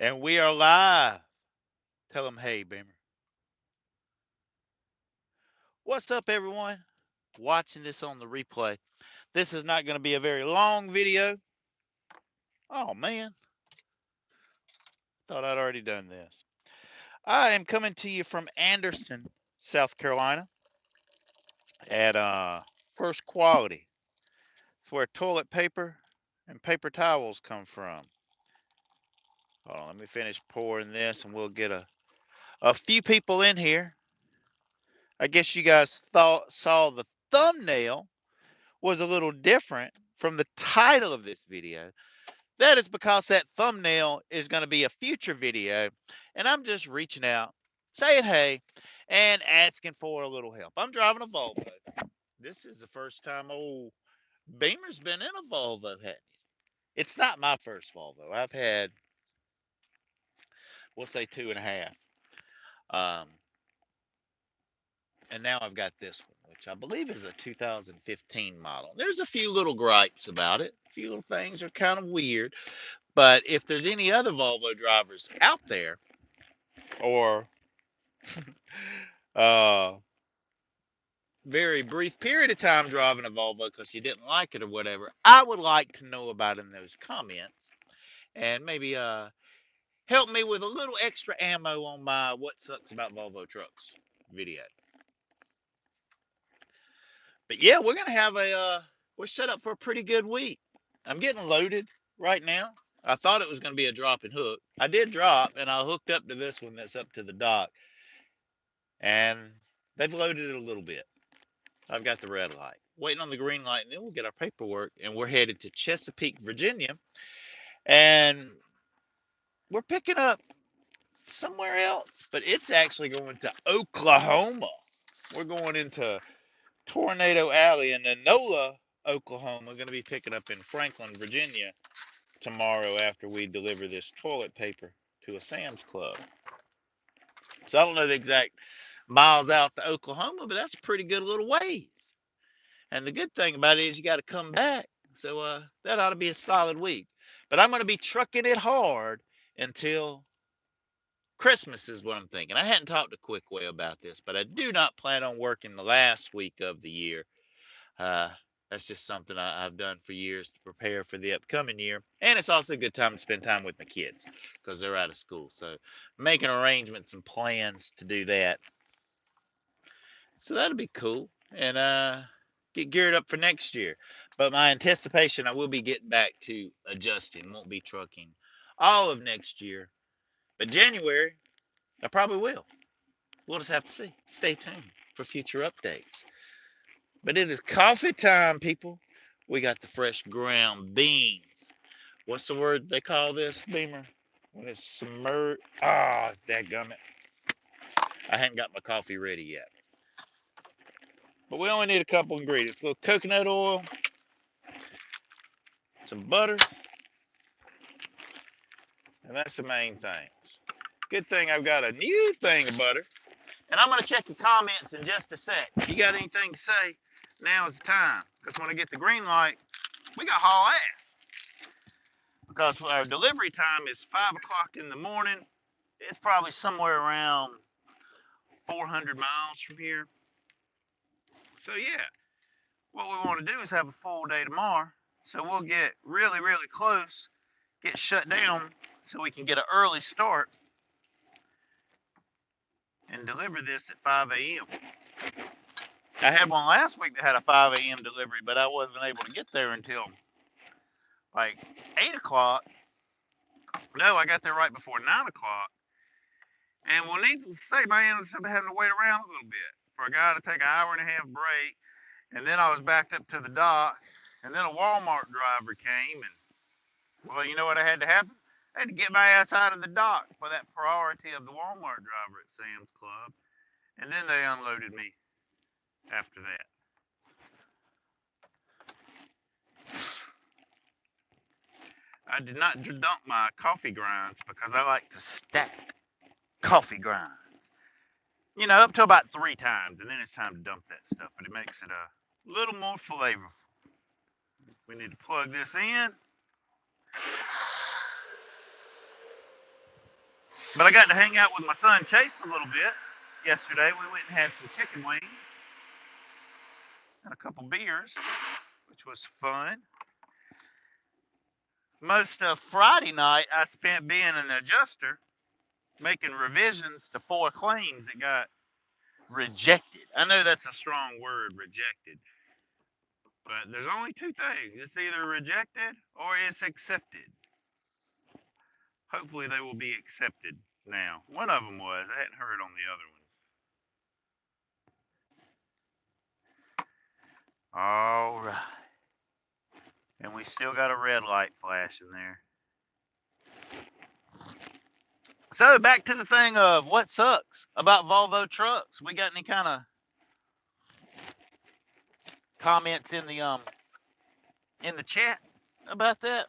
And we are live. Tell them, hey, Beamer. What's up, everyone? Watching this on the replay. This is not going to be a very long video. Oh, man. Thought I'd already done this. I am coming to you from Anderson, South Carolina at First Quality. It's where toilet paper and paper towels come from. Hold on, let me finish pouring this and we'll get a few people in here. I guess you guys saw the thumbnail was a little different from the title of this video. That is because that thumbnail is going to be a future video, and I'm just reaching out, saying hey, and asking for a little help. I'm driving a Volvo. This is the first time old Beamer's been in a Volvo, hasn't it? It's not my first Volvo. I've had, we'll say, two and a half. Um, and now I've got this one, which I believe is a 2015 model. There's a few little gripes about it. A few little things are kind of weird. But if there's any other Volvo drivers out there, or uh, very brief period of time driving a Volvo because you didn't like it or whatever, I would like to know about in those comments, and maybe help me with a little extra ammo on my "What Sucks About Volvo Trucks" video. But yeah, we're gonna have we're set up for a pretty good week. I'm getting loaded right now. I thought it was gonna be a drop and hook. I did drop, and I hooked up to this one that's up to the dock, and they've loaded it a little bit. I've got the red light, waiting on the green light, and then we'll get our paperwork, and we're headed to Chesapeake, Virginia, and we're picking up somewhere else, but it's actually going to Oklahoma. We're going into Tornado Alley in Enola, Oklahoma. We're going to be picking up in Franklin, Virginia tomorrow after we deliver this toilet paper to a Sam's Club. So I don't know the exact miles out to Oklahoma, but that's a pretty good little ways. And the good thing about it is you got to come back. So that ought to be a solid week. But I'm going to be trucking it hard until Christmas is what I'm thinking. I hadn't talked to Quickway about this, but I do not plan on working the last week of the year. Uh, that's just something I've done for years to prepare for the upcoming year. And it's also a good time to spend time with my kids because they're out of school. So making arrangements and plans to do that. So that'll be cool. And get geared up for next year. But my anticipation, I will be getting back to adjusting. Won't be trucking all of next year. But January, I probably will. We'll just have to see. Stay tuned for future updates. But it is coffee time, people. We got the fresh ground beans. What's the word they call this, Beamer? When it's submerged. Ah, dadgummit. I hadn't got my coffee ready yet. But we only need a couple ingredients. A little coconut oil, some butter, and that's the main things. Good thing I've got a new thing of butter. And I'm going to check the comments in just a sec. If you got anything to say, now is the time. Because when I get the green light, we got haul ass. Because our delivery time is 5 o'clock in the morning. It's probably somewhere around 400 miles from here. So yeah, what we want to do is have a full day tomorrow. So we'll get really, really close, get shut down so we can get an early start and deliver this at 5 a.m. I had one last week that had a 5 a.m. delivery, but I wasn't able to get there until like 8 o'clock. No, I got there right before 9 o'clock. And well, needless to say, I ended up having to wait around a little bit for a guy to take an hour and a half break. And then I was backed up to the dock. And then a Walmart driver came. And well, you know what I had to happen? I had to get my ass out of the dock for that priority of the Walmart driver at Sam's Club. And then they unloaded me after that. I did not dump my coffee grinds because I like to stack coffee grinds. You know, up to about 3 times, and then it's time to dump that stuff. But it makes it a little more flavorful. We need to plug this in. But I got to hang out with my son Chase a little bit yesterday. We went and had some chicken wings and a couple beers, which was fun. Most of Friday night I spent being an adjuster, making revisions to 4 claims that got rejected. I know that's a strong word, rejected. But there's only two things. It's either rejected or it's accepted. Hopefully they will be accepted now. One of them was. I hadn't heard on the other ones. All right. And we still got a red light flashing there. So back to the thing of what sucks about Volvo trucks. We got any kind of comments in the chat about that?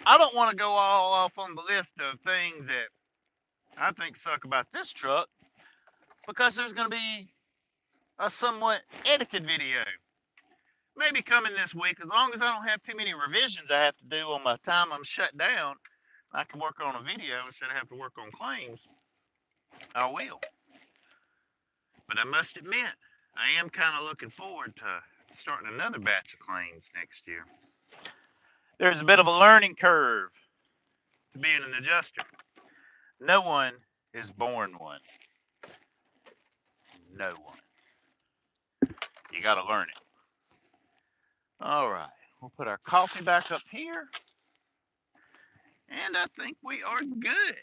I don't want to go all off on the list of things that I think suck about this truck because there's going to be a somewhat edited video. Maybe coming this week, as long as I don't have too many revisions I have to do on my time I'm shut down, I can work on a video instead of have to work on claims. I will. But I must admit, I am kind of looking forward to starting another batch of claims next year. There's a bit of a learning curve to being an adjuster. No one is born one. No one. You got to learn it. All right. We'll put our coffee back up here. And I think we are good.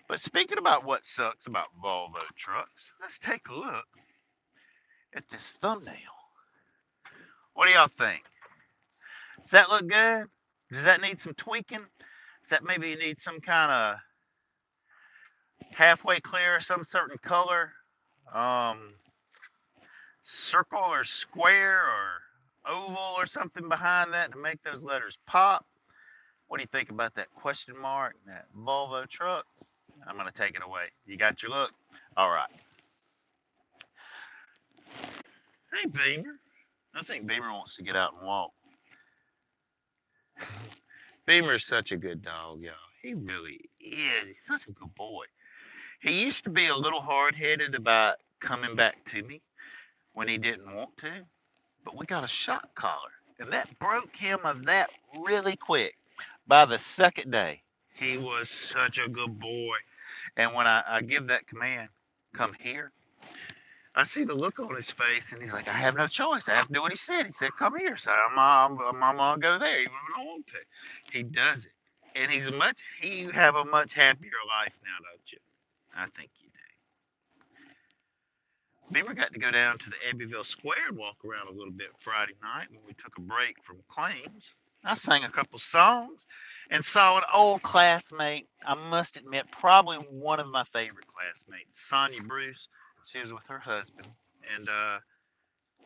But speaking about what sucks about Volvo trucks, let's take a look at this thumbnail. What do y'all think? Does that look good? Does that need some tweaking? Does that maybe need some kind of halfway clear, some certain color, circle or square or oval or something behind that to make those letters pop? What do you think about that question mark, that Volvo truck? I'm going to take it away. You got your look? All right. Hey, Beamer. I think Beamer wants to get out and walk. Beamer's such a good dog, y'all. He really is. He's such a good boy. He used to be a little hard-headed about coming back to me when he didn't want to, but we got a shock collar, and that broke him of that really quick. By the second day, he was such a good boy. And when I give that command, come here, I see the look on his face, and he's like, I have no choice. I have to do what he said. He said, come here. So I'm going to go there, even if I don't want to. He does it. And you have a much happier life now, don't you? I think you do. Beaver got to go down to the Abbeville Square and walk around a little bit Friday night when we took a break from claims. I sang a couple songs and saw an old classmate. I must admit, probably one of my favorite classmates, Sonia Bruce. She was with her husband, and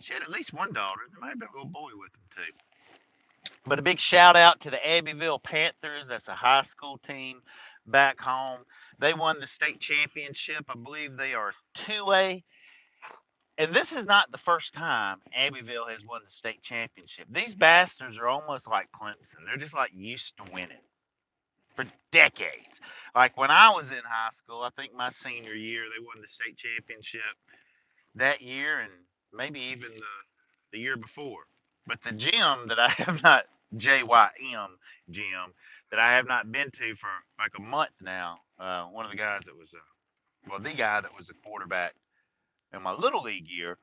she had at least one daughter. There might have been a little boy with them too. But a big shout out to the Abbeville Panthers. That's a high school team back home. They won the state championship. I believe they are 2A. And this is not the first time Abbeville has won the state championship. These bastards are almost like Clemson. They're just like used to winning for decades. Like when I was in high school, I think my senior year, they won the state championship that year and maybe even the year before. But the gym that I have not, JYM gym, that I have not been to for like a month now, one of the guys that was, the guy that was a quarterback in my little league year,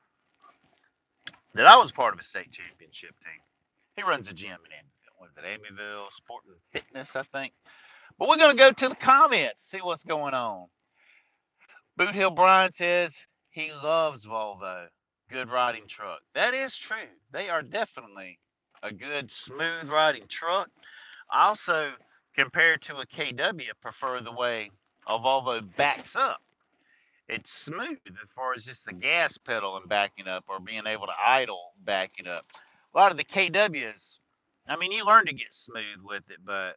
that I was part of a state championship team. He runs a gym in Abbeville. What is it, Abbeville Sport and Fitness, I think. But we're going to go to the comments, see what's going on. Boot Hill Brian says he loves Volvo. Good riding truck. That is true. They are definitely a good, smooth riding truck. I also, compared to a KW, prefer the way a Volvo backs up. It's smooth as far as just the gas pedal and backing up or being able to idle backing up. A lot of the KWs, I mean, you learn to get smooth with it, but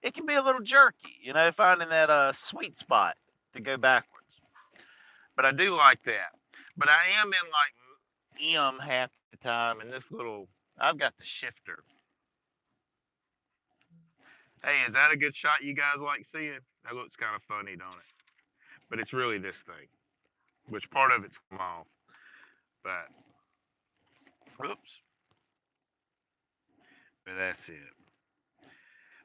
it can be a little jerky, finding that sweet spot to go backwards. But I do like that. But I am in like M half the time, and I've got the shifter. Hey, is that a good shot you guys like seeing? That looks kind of funny, don't it? But it's really this thing, which part of it's come off. But, oops. But that's it.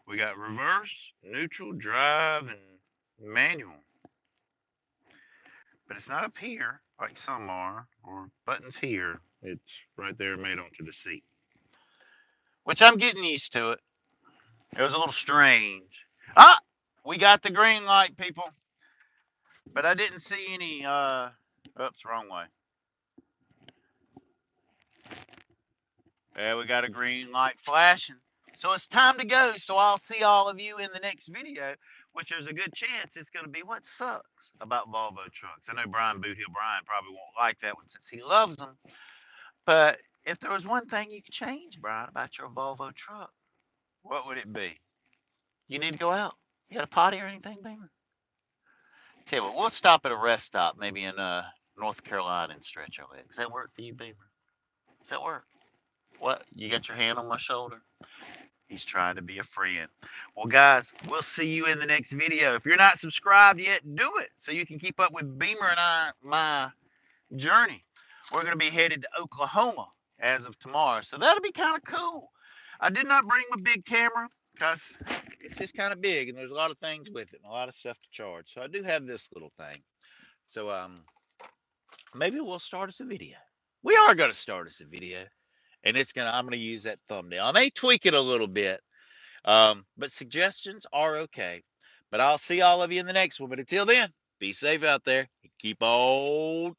We got reverse, neutral, drive, and manual. But it's not up here like some are, or buttons here. It's right there made onto the seat. Which I'm getting used to it. It was a little strange. Ah! We got the green light, people. But I didn't see any, oops, wrong way. There, we got a green light flashing. So it's time to go. So I'll see all of you in the next video, which there's a good chance it's going to be what sucks about Volvo trucks. I know Brian Boothill Brian probably won't like that one since he loves them. But if there was one thing you could change, Brian, about your Volvo truck, what would it be? You need to go out. You got a potty or anything, Beamer? Tell you what, we'll stop at a rest stop, maybe in North Carolina, and stretch our legs. Does that work for you, Beamer? Does that work? What? You got your hand on my shoulder? He's trying to be a friend. Well, guys, we'll see you in the next video. If you're not subscribed yet, do it so you can keep up with Beamer and my journey. We're going to be headed to Oklahoma as of tomorrow, so that'll be kind of cool. I did not bring my big camera because it's just kind of big and there's a lot of things with it and a lot of stuff to charge. So I do have this little thing. So maybe we'll start us a video. We are going to start us a video, and I'm going to use that thumbnail. I may tweak it a little bit, but suggestions are okay. But I'll see all of you in the next one. But until then, be safe out there. Keep on